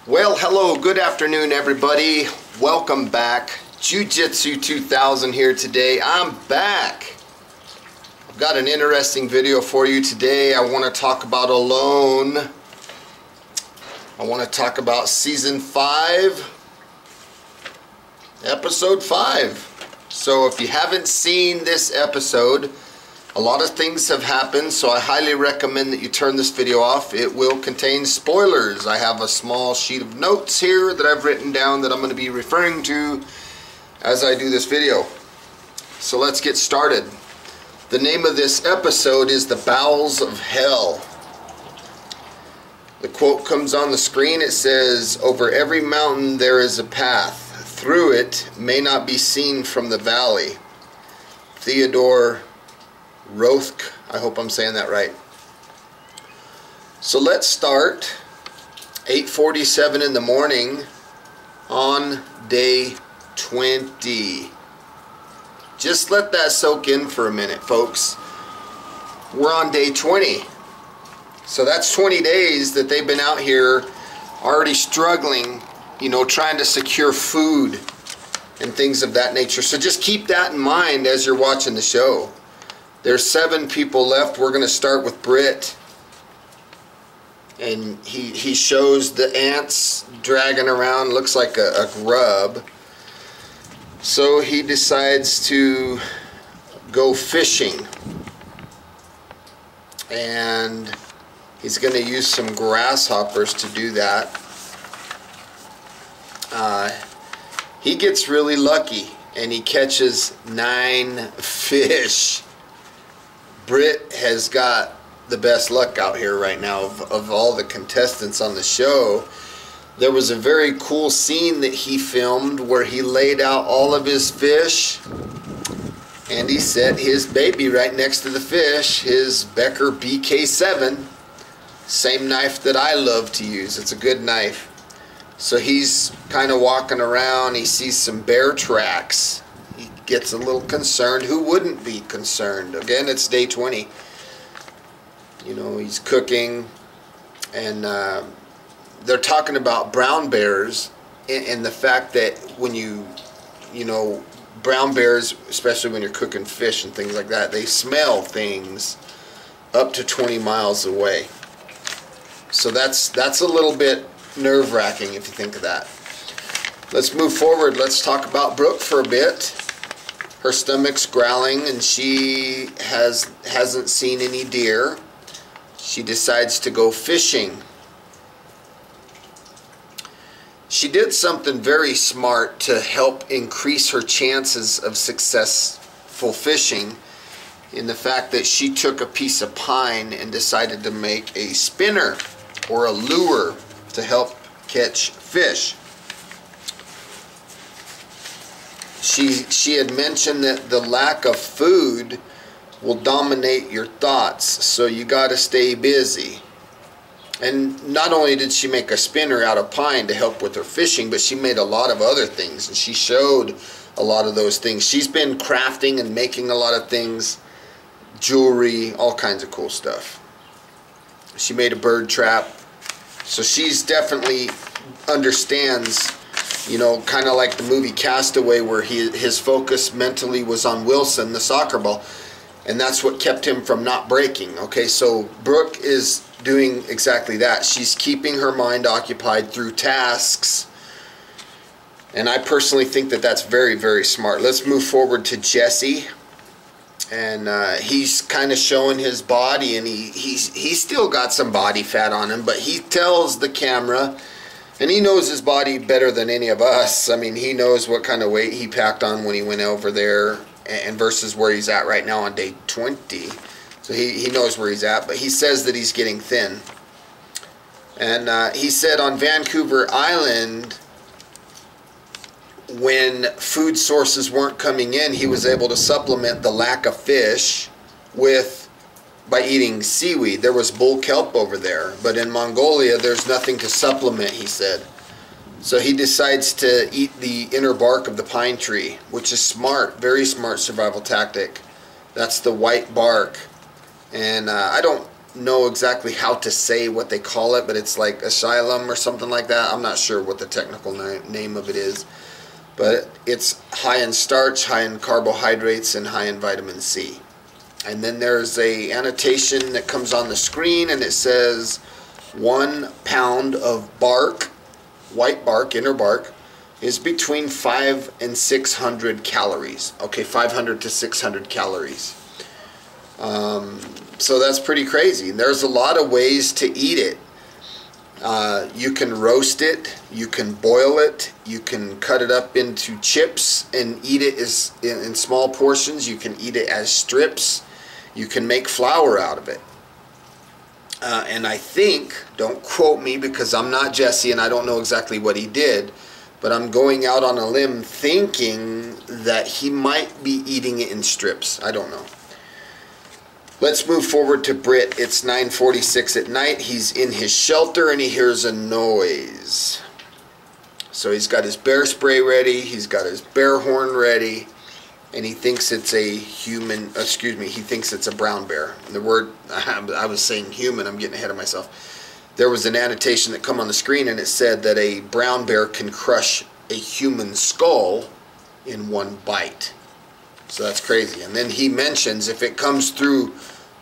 Well, hello, good afternoon everybody. Welcome back. Jiu-Jitsu 2000 here today. I'm back. I've got an interesting video for you today. I want to talk about Alone. I want to talk about Season 5, Episode 5. So if you haven't seen this episode, a lot of things have happened, so I highly recommend that you turn this video off. It will contain spoilers. I have a small sheet of notes here that I've written down that I'm going to be referring to as I do this video. So let's get started. The name of this episode is The Bowels of Hell. The quote comes on the screen. It says, "Over every mountain there is a path. Through it may not be seen from the valley." Theodore Rothk, I hope I'm saying that right. So let's start. 8:47 in the morning on day 20. Just let that soak in for a minute, folks. We're on day 20. So that's 20 days that they've been out here already struggling, you know, trying to secure food and things of that nature. So just keep that in mind as you're watching the show. There's 7 people left. We're going to start with Britt. And he shows the ants dragging around. Looks like a grub. So he decides to go fishing. And he's going to use some grasshoppers to do that. He gets really lucky. And he catches 9 fish. Britt has got the best luck out here right now of all the contestants on the show. There was a very cool scene that he filmed where he laid out all of his fish and he set his baby right next to the fish, his Becker BK7, same knife that I love to use. It's a good knife. So he's kind of walking around, he sees some bear tracks. He gets a little concerned. Who wouldn't be concerned? Again, it's day 20. You know, he's cooking, and they're talking about brown bears and the fact that when you know, brown bears, especially when you're cooking fish and things like that, they smell things up to 20 miles away. So that's a little bit nerve-wracking if you think of that. Let's move forward. Let's talk about Brooke for a bit. Her stomach's growling and she hasn't seen any deer. She decides to go fishing. She did something very smart to help increase her chances of successful fishing, in the fact that she took a piece of pine and decided to make a spinner or a lure to help catch fish. She had mentioned that the lack of food will dominate your thoughts, so you got to stay busy. And not only did she make a spinner out of pine to help with her fishing, but she made a lot of other things, and she showed a lot of those things. She's been crafting and making a lot of things, jewelry, all kinds of cool stuff. She made a bird trap, so she's definitely understands, you know, kind of like the movie Castaway, where his focus mentally was on Wilson, the soccer ball, and that's what kept him from not breaking. Okay, so Brooke is doing exactly that. She's keeping her mind occupied through tasks, and I personally think that that's very, very smart. Let's move forward to Jesse, and he's kind of showing his body, and he's still got some body fat on him, but he tells the camera, and he knows his body better than any of us. I mean, he knows what kind of weight he packed on when he went over there and versus where he's at right now on day 20. So he knows where he's at, but he says that he's getting thin. And he said on Vancouver Island, when food sources weren't coming in, he was able to supplement the lack of fish by eating seaweed. There was bull kelp over there, but in Mongolia there's nothing to supplement, he said. So he decides to eat the inner bark of the pine tree, which is smart, very smart survival tactic. That's the white bark. And I don't know exactly how to say what they call it, but it's like asylum or something like that. I'm not sure what the technical name of it is, but it's high in starch, high in carbohydrates, and high in vitamin C. And then there's a annotation that comes on the screen, and it says 1 pound of bark, white bark, inner bark, is between 500 and 600 calories. Okay, 500 to 600 calories. So that's pretty crazy. There's a lot of ways to eat it. You can roast it, you can boil it, you can cut it up into chips and eat it in small portions. You can eat it as strips. You can make flour out of it. And I think, don't quote me because I'm not Jesse and I don't know exactly what he did, but I'm going out on a limb thinking that he might be eating it in strips. I don't know. Let's move forward to Britt. It's 9:46 at night. He's in his shelter and he hears a noise. So he's got his bear spray ready. He's got his bear horn ready. And he thinks it's a human, he thinks it's a brown bear. And the word, I was saying human, I'm getting ahead of myself. There was an annotation that come on the screen and it said that a brown bear can crush a human skull in one bite. So that's crazy. And then he mentions if it comes through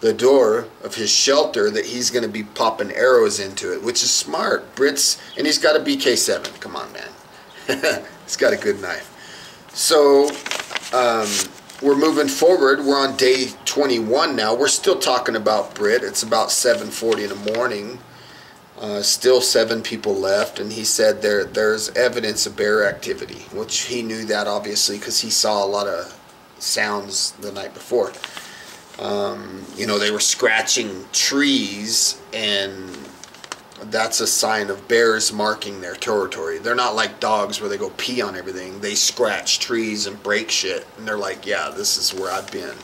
the door of his shelter that he's going to be popping arrows into it, which is smart. And he's got a BK7. Come on, man. He's got a good knife. So we're moving forward. We're on day 21 now. We're still talking about Britt. It's about 7:40 in the morning. Still 7 people left, and he said there's evidence of bear activity, which he knew that obviously because he saw a lot of sounds the night before. You know, they were scratching trees, and that's a sign of bears marking their territory. They're not like dogs where they go pee on everything. They scratch trees and break shit, and they're like, yeah, this is where I've been.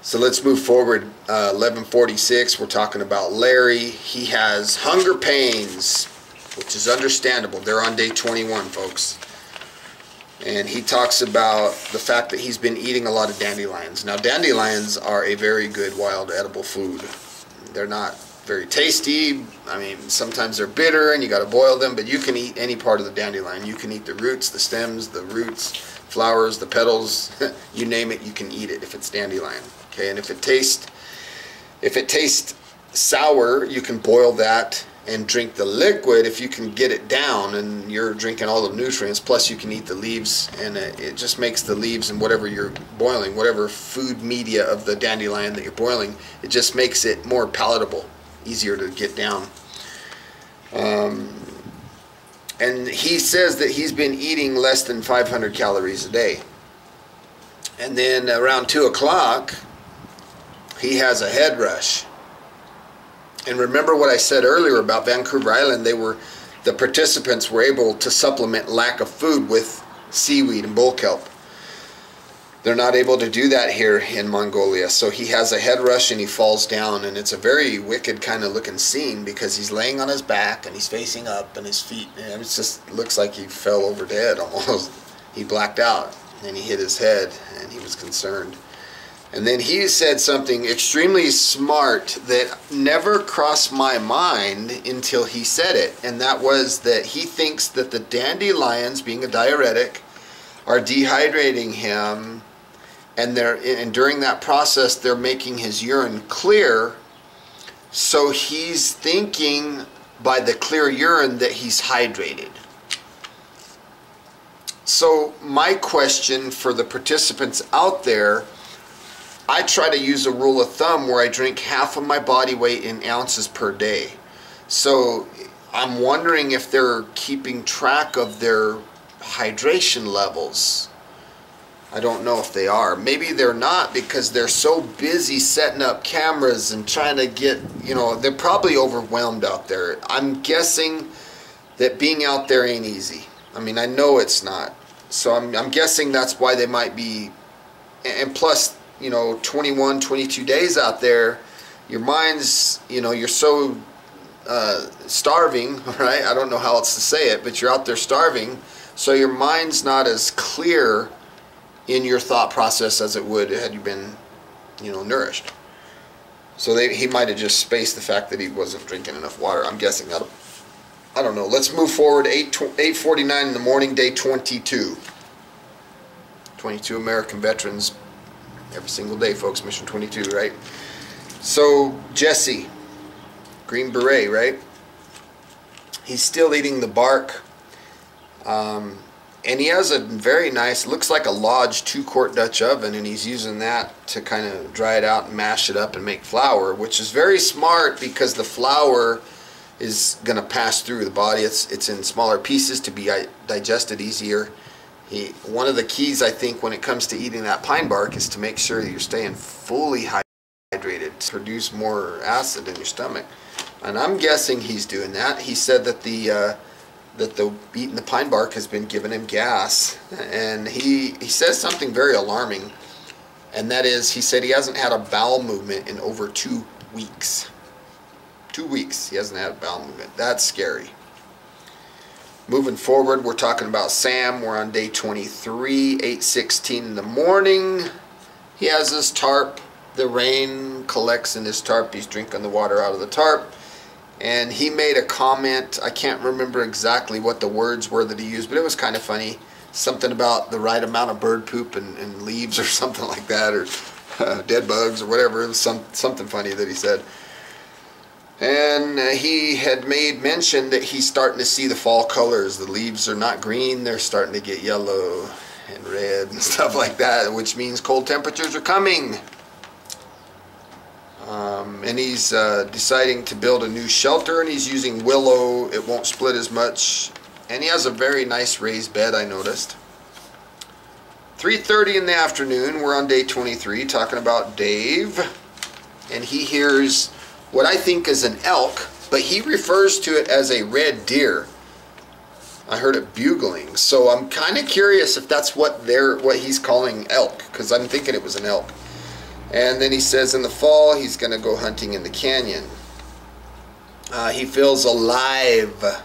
So let's move forward. 11:46, we're talking about Larry. He has hunger pains, which is understandable. They're on day 21, folks. And he talks about the fact that he's been eating a lot of dandelions. Now, dandelions are a very good wild edible food. They're not very tasty. I mean, sometimes they're bitter and you got to boil them, but you can eat any part of the dandelion. You can eat the roots, the stems, the roots, flowers, the petals, you name it, you can eat it if it's dandelion. Okay, and if it tastes sour, you can boil that and drink the liquid if you can get it down, and you're drinking all the nutrients, plus you can eat the leaves, and it just makes the leaves and whatever you're boiling, whatever food media of the dandelion that you're boiling, it just makes it more palatable, easier to get down. And he says that he's been eating less than 500 calories a day. And then around 2 o'clock, he has a head rush. And remember what I said earlier about Vancouver Island, the participants were able to supplement lack of food with seaweed and bull kelp. They're not able to do that here in Mongolia. So he has a head rush and he falls down, and it's a very wicked kind of looking scene because he's laying on his back and he's facing up and his feet, and it just looks like he fell over dead almost. He blacked out and he hit his head and he was concerned. And then he said something extremely smart that never crossed my mind until he said it, and that was that he thinks that the dandelions, being a diuretic, are dehydrating him, and during that process they're making his urine clear, so he's thinking by the clear urine that he's hydrated. So my question for the participants out there, I try to use a rule of thumb where I drink half of my body weight in ounces per day. So I'm wondering if they're keeping track of their hydration levels. I don't know if they are. Maybe they're not because they're so busy setting up cameras and trying to get, they're probably overwhelmed out there. I'm guessing that being out there ain't easy. I mean, I know it's not. So I'm guessing that's why they might be, and plus, 21, 22 days out there, your mind's, you're so starving, right? I don't know how else to say it, but you're out there starving, so your mind's not as clear in your thought process as it would had you been, nourished. So he might have just spaced the fact that he wasn't drinking enough water. I'm guessing. I don't know. Let's move forward. 8:49 in the morning, day 22. 22 American veterans every single day, folks. Mission 22, right? So Jesse, Green Beret, right? He's still eating the bark. And he has a very nice, looks like a Lodge 2-quart Dutch oven, and he's using that to kind of dry it out and mash it up and make flour, which is very smart because the flour is going to pass through the body. It's in smaller pieces to be digested easier. One of the keys, I think, when it comes to eating that pine bark is to make sure that you're staying fully hydrated to produce more acid in your stomach. And I'm guessing he's doing that. He said that the eating the pine bark has been giving him gas, and he says something very alarming, and that is, he said he hasn't had a bowel movement in over 2 weeks. 2 weeks he hasn't had a bowel movement. That's scary. Moving forward, we're talking about Sam. We're on day 23, 8:16 in the morning. He has his tarp. The rain collects in his tarp. He's drinking the water out of the tarp. And he made a comment. I can't remember exactly what the words were that he used, but it was kind of funny. Something about the right amount of bird poop and leaves or something like that, or dead bugs or whatever. It was something funny that he said. And he had made mention that he's starting to see the fall colors. The leaves are not green, they're starting to get yellow and red and stuff like that, which means cold temperatures are coming. And he's deciding to build a new shelter, and he's using willow. It won't split as much. And he has a very nice raised bed, I noticed. 3:30 in the afternoon, we're on day 23, talking about Dave. And he hears what I think is an elk, but he refers to it as a red deer. I heard it bugling, so I'm kind of curious if that's what he's calling elk, because I'm thinking it was an elk. And then he says in the fall he's going to go hunting in the canyon. He feels alive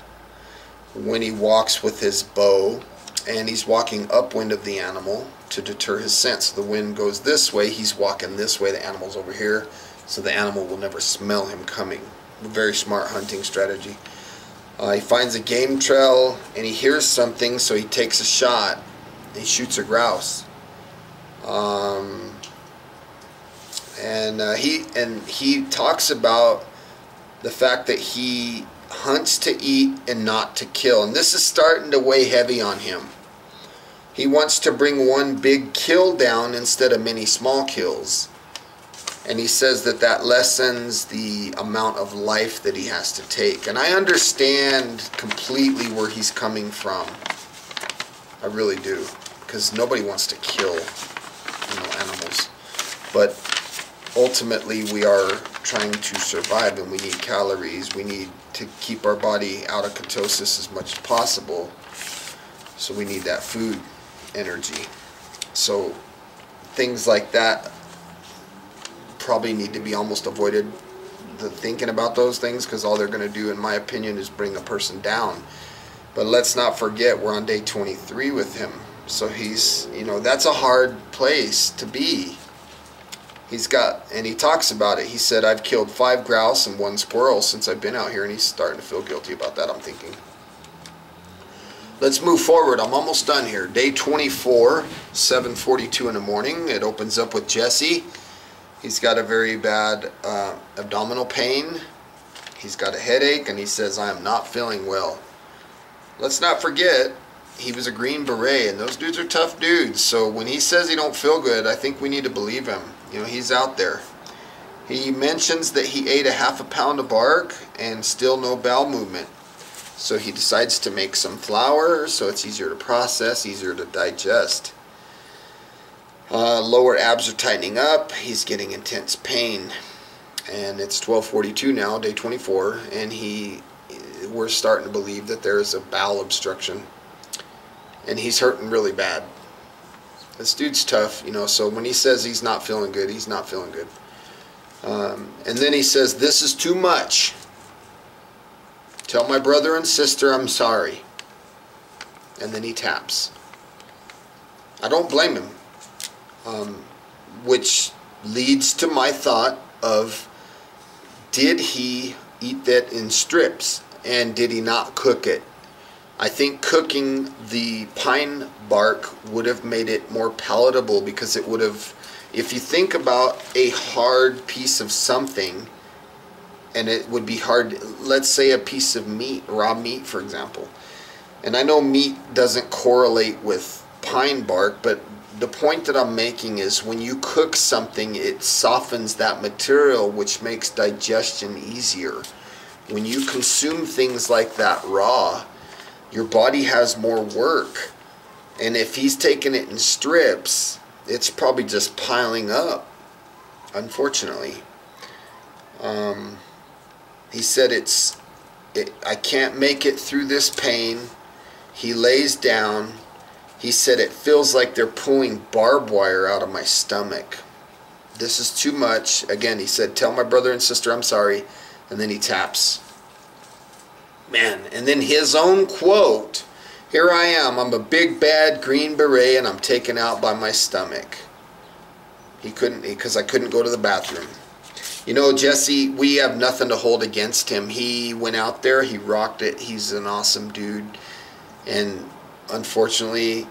when he walks with his bow, and he's walking upwind of the animal to deter his scent. So the wind goes this way, he's walking this way, the animal's over here, so the animal will never smell him coming. A very smart hunting strategy. He finds a game trail, and he hears something, so he takes a shot. He shoots a grouse. He talks about the fact that he hunts to eat and not to kill, and this is starting to weigh heavy on him. He wants to bring one big kill down instead of many small kills, and he says that lessens the amount of life that he has to take. And I understand completely where he's coming from. I really do, because nobody wants to kill, animals, but ultimately we are trying to survive, and we need calories. We need to keep our body out of ketosis as much as possible, so we need that food energy. So things like that probably need to be almost avoided, thinking about those things, because all they're going to do, in my opinion, is bring a person down. But let's not forget, we're on day 23 with him, so he's, that's a hard place to be. And he talks about it. He said, I've killed 5 grouse and 1 squirrel since I've been out here, and he's starting to feel guilty about that, I'm thinking. Let's move forward. I'm almost done here. Day 24, 7:42 in the morning. It opens up with Jesse. He's got a very bad abdominal pain. He's got a headache, and he says, I am not feeling well. Let's not forget, he was a Green Beret, and those dudes are tough dudes. So when he says he don't feel good, I think we need to believe him. He's out there. He mentions that he ate a half a pound of bark and still no bowel movement. So he decides to make some flour, so it's easier to process, easier to digest. Lower abs are tightening up. He's getting intense pain. And it's 12:42 now, day 24, and we're starting to believe that there is a bowel obstruction. And he's hurting really bad. This dude's tough, so when he says he's not feeling good, he's not feeling good. And then he says, this is too much. Tell my brother and sister I'm sorry. And then he taps. I don't blame him. Which leads to my thought of did he eat that in strips, and did he not cook it? I think cooking the pine bark would have made it more palatable, because it would have, if you think about a hard piece of something, and it would be hard, let's say a piece of meat, raw meat for example, and I know meat doesn't correlate with pine bark, but the point that I'm making is when you cook something, it softens that material, which makes digestion easier. When you consume things like that raw, your body has more work. And if he's taking it in strips, it's probably just piling up, unfortunately. He said I can't make it through this pain. He lays down. He said it feels like they're pulling barbed wire out of my stomach. This is too much. Again, he said, tell my brother and sister I'm sorry. And then he taps. Man, and then his own quote, here I am, I'm a big bad green beret and I'm taken out by my stomach. He couldn't, because I couldn't go to the bathroom. You know, Jesse, we have nothing to hold against him. He went out there, he rocked it, he's an awesome dude. And unfortunately,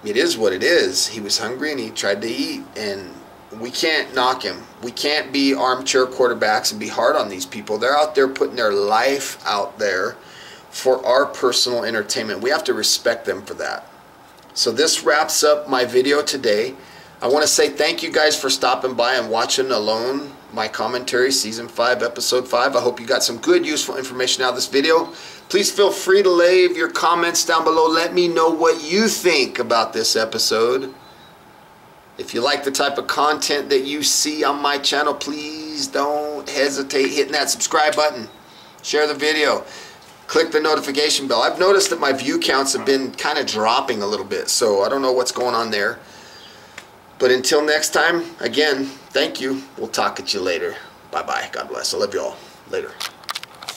it is what it is. He was hungry and he tried to eat, and we can't knock him. We can't be armchair quarterbacks and be hard on these people. They're out there putting their life out there for our personal entertainment. We have to respect them for that. So this wraps up my video today. I want to say thank you guys for stopping by and watching Alone, my commentary, season 5, episode 5. I hope you got some good, useful information out of this video. Please feel free to leave your comments down below. Let me know what you think about this episode. If you like the type of content that you see on my channel, please don't hesitate hitting that subscribe button. Share the video. Click the notification bell. I've noticed that my view counts have been kind of dropping a little bit, so I don't know what's going on there. But until next time, again, thank you. We'll talk at you later. Bye-bye. God bless. I love you all. Later.